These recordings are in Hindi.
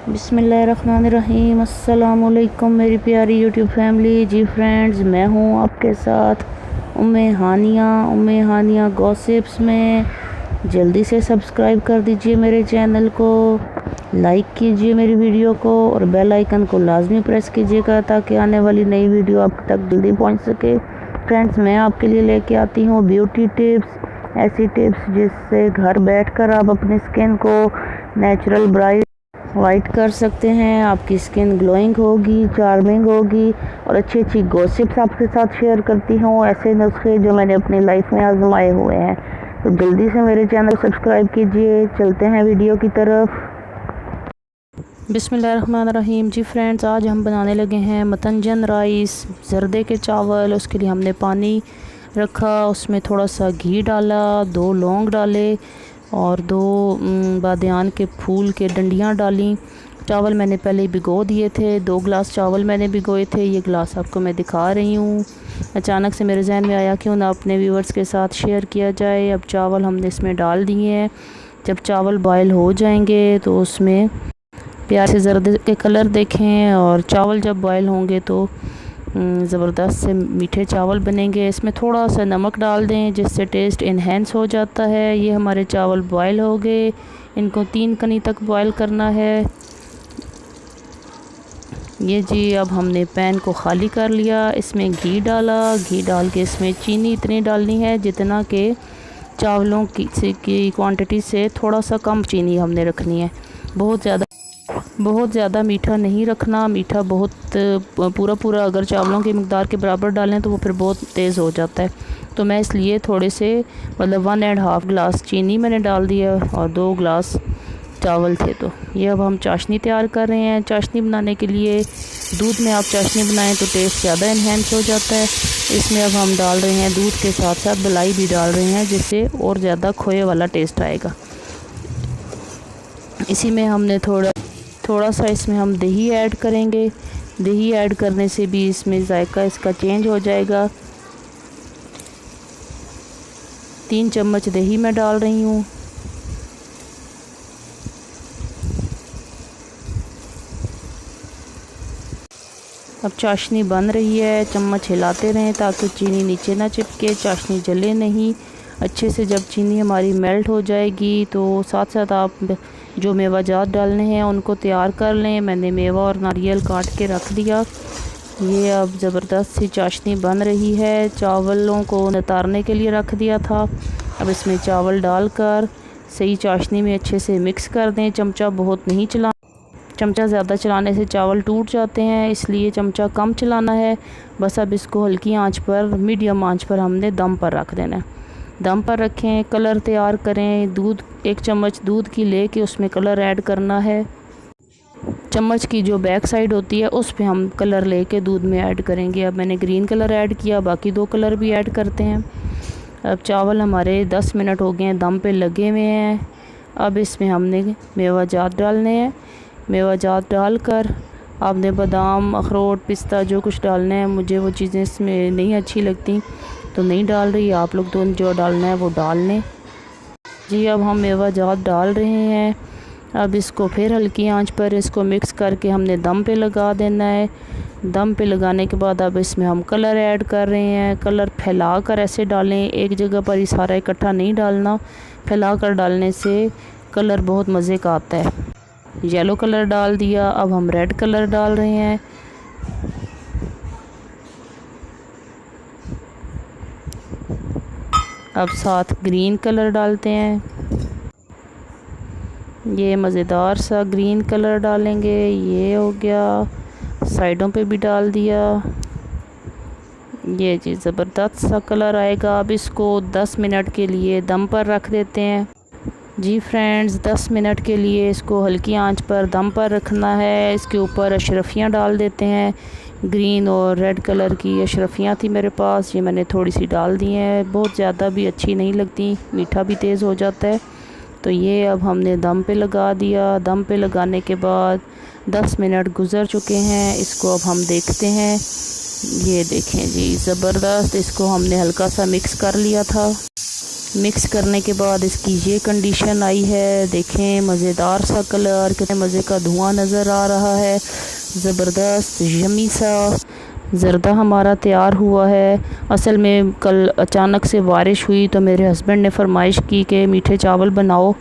बिस्मिल्लाहिर्रहमानिर्रहीम। अस्सलामुअलैकुम मेरी प्यारी यूट्यूब फैमिली। जी फ्रेंड्स, मैं हूँ आपके साथ उम्मे हानिया गॉसिप्स में। जल्दी से सब्सक्राइब कर दीजिए मेरे चैनल को, लाइक कीजिए मेरी वीडियो को और बेल आइकन को लाजमी प्रेस कीजिएगा ताकि आने वाली नई वीडियो आप तक जल्दी पहुँच सके। फ्रेंड्स, मैं आपके लिए लेके आती हूँ ब्यूटी टिप्स, ऐसी टिप्स जिससे घर बैठकर आप अपनी स्किन को नेचुरल ब्राइट वाइट कर सकते हैं। आपकी स्किन ग्लोइंग होगी, चार्मिंग होगी और अच्छी गॉसिप्स आपके साथ शेयर करती हूँ, ऐसे नुस्खे जो मैंने अपनी लाइफ में आजमाए हुए हैं। तो जल्दी से मेरे चैनल सब्सक्राइब कीजिए। चलते हैं वीडियो की तरफ। बिस्मिल्लाहिर्रहमानिर्रहीम। जी फ्रेंड्स, आज हम बनाने लगे हैं मतंजन राइस, जर्दे के चावल। उसके लिए हमने पानी रखा, उसमें थोड़ा सा घी डाला, 2 लौंग डाले और 2 बादियान के फूल के डंडियाँ डाली। चावल मैंने पहले भिगो दिए थे, 2 गिलास चावल मैंने भिगोए थे। ये गिलास आपको मैं दिखा रही हूँ। अचानक से मेरे जहन में आया क्यों ना अपने व्यूवर्स के साथ शेयर किया जाए। अब चावल हमने इसमें डाल दिए हैं। जब चावल बॉयल हो जाएंगे तो उसमें प्यार से जर्दे के कलर देखें और चावल जब बॉयल होंगे तो ज़बरदस्त से मीठे चावल बनेंगे। इसमें थोड़ा सा नमक डाल दें जिससे टेस्ट इन्हेंस हो जाता है। ये हमारे चावल बॉयल हो गए, इनको 3 कनी तक बॉयल करना है। ये जी, अब हमने पैन को ख़ाली कर लिया, इसमें घी डाला। घी डाल के इसमें चीनी इतनी डालनी है जितना कि चावलों की क्वांटिटी से थोड़ा सा कम चीनी हमने रखनी है। बहुत ज़्यादा मीठा नहीं रखना। मीठा बहुत पूरा अगर चावलों की मकदार के बराबर डालें तो वो फिर बहुत तेज़ हो जाता है। तो मैं इसलिए थोड़े से 1.5 गिलास चीनी मैंने डाल दिया और 2 गिलास चावल थे। तो ये अब हम चाशनी तैयार कर रहे हैं। चाशनी बनाने के लिए दूध में आप चाशनी बनाएं तो टेस्ट ज़्यादा इन्हेंस हो जाता है। इसमें अब हम डाल रहे हैं दूध के साथ साथ मलाई भी डाल रहे हैं जिससे और ज़्यादा खोए वाला टेस्ट आएगा। इसी में हमने थोड़ा सा इसमें हम दही ऐड करेंगे। दही ऐड करने से भी इसमें जायका इसका चेंज हो जाएगा। 3 चम्मच दही मैं डाल रही हूँ। अब चाशनी बन रही है, चम्मच हिलाते रहें ताकि चीनी नीचे ना चिपके, चाशनी जले नहीं। अच्छे से जब चीनी हमारी मेल्ट हो जाएगी तो साथ साथ आप जो मेवाजात डालने हैं उनको तैयार कर लें। मैंने मेवा और नारियल काट के रख दिया। ये अब ज़बरदस्त सी चाशनी बन रही है। चावलों को उतारने के लिए रख दिया था। अब इसमें चावल डालकर सही चाशनी में अच्छे से मिक्स कर दें। चमचा ज़्यादा चलाने से चावल टूट जाते हैं, इसलिए चमचा कम चलाना है। बस अब इसको हल्की आंच पर, मीडियम आंच पर हमने दम पर रख देना है। दम पर रखें, कलर तैयार करें। 1 चम्मच दूध की लेके उसमें कलर ऐड करना है। चम्मच की जो बैक साइड होती है उस पे हम कलर लेके दूध में ऐड करेंगे। अब मैंने ग्रीन कलर ऐड किया, बाकी 2 कलर भी ऐड करते हैं। अब चावल हमारे 10 मिनट हो गए हैं, दम पे लगे हुए हैं। अब इसमें हमने मेवाजात डालने हैं। मेवाजात डालकर आपने बादाम, अखरोट, पिस्ता जो कुछ डालना है, मुझे वो चीज़ें इसमें नहीं अच्छी लगती तो नहीं डाल रही। आप लोग तो जो डालना है वो डाल लें। जी, अब हम मेवाजात डाल रहे हैं। अब इसको फिर हल्की आंच पर इसको मिक्स करके हमने दम पे लगा देना है। दम पे लगाने के बाद अब इसमें हम कलर ऐड कर रहे हैं। कलर फैला कर ऐसे डालें, एक जगह पर ही सारा इकट्ठा नहीं डालना। फैला कर डालने से कलर बहुत मज़े का आता है। येलो कलर डाल दिया, अब हम रेड कलर डाल रहे हैं। अब साथ ग्रीन कलर डालते हैं। ये मज़ेदार सा ग्रीन कलर डालेंगे। ये हो गया, साइडों पे भी डाल दिया। ये जी ज़बरदस्त सा कलर आएगा। अब इसको 10 मिनट के लिए दम पर रख देते हैं। जी फ्रेंड्स, 10 मिनट के लिए इसको हल्की आंच पर दम पर रखना है। इसके ऊपर अशरफियाँ डाल देते हैं। ग्रीन और रेड कलर की अशरफियाँ थी मेरे पास, ये मैंने थोड़ी सी डाल दी हैं। बहुत ज़्यादा भी अच्छी नहीं लगती, मीठा भी तेज़ हो जाता है। तो ये अब हमने दम पे लगा दिया। दम पे लगाने के बाद 10 मिनट गुज़र चुके हैं। इसको अब हम देखते हैं। ये देखें जी, ज़बरदस्त। इसको हमने हल्का सा मिक्स कर लिया था। मिक्स करने के बाद इसकी ये कंडीशन आई है। देखें मज़ेदार सा कलर, कितने मज़े का धुआं नज़र आ रहा है, ज़बरदस्त यमी सा ज़र्दा हमारा तैयार हुआ है। असल में कल अचानक से बारिश हुई तो मेरे हस्बैंड ने फरमाइश की कि मीठे चावल बनाओ,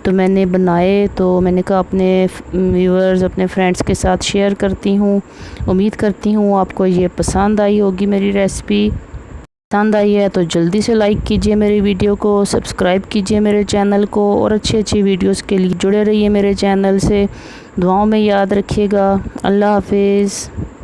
तो मैंने बनाए। तो मैंने कहा अपने व्यूअर्स, अपने फ्रेंड्स के साथ शेयर करती हूँ। उम्मीद करती हूँ आपको ये पसंद आई होगी। मेरी रेसिपी पसंद आई है तो जल्दी से लाइक कीजिए मेरी वीडियो को, सब्सक्राइब कीजिए मेरे चैनल को और अच्छी वीडियोस के लिए जुड़े रहिए मेरे चैनल से। दुआओं में याद रखिएगा। अल्लाह हाफिज़।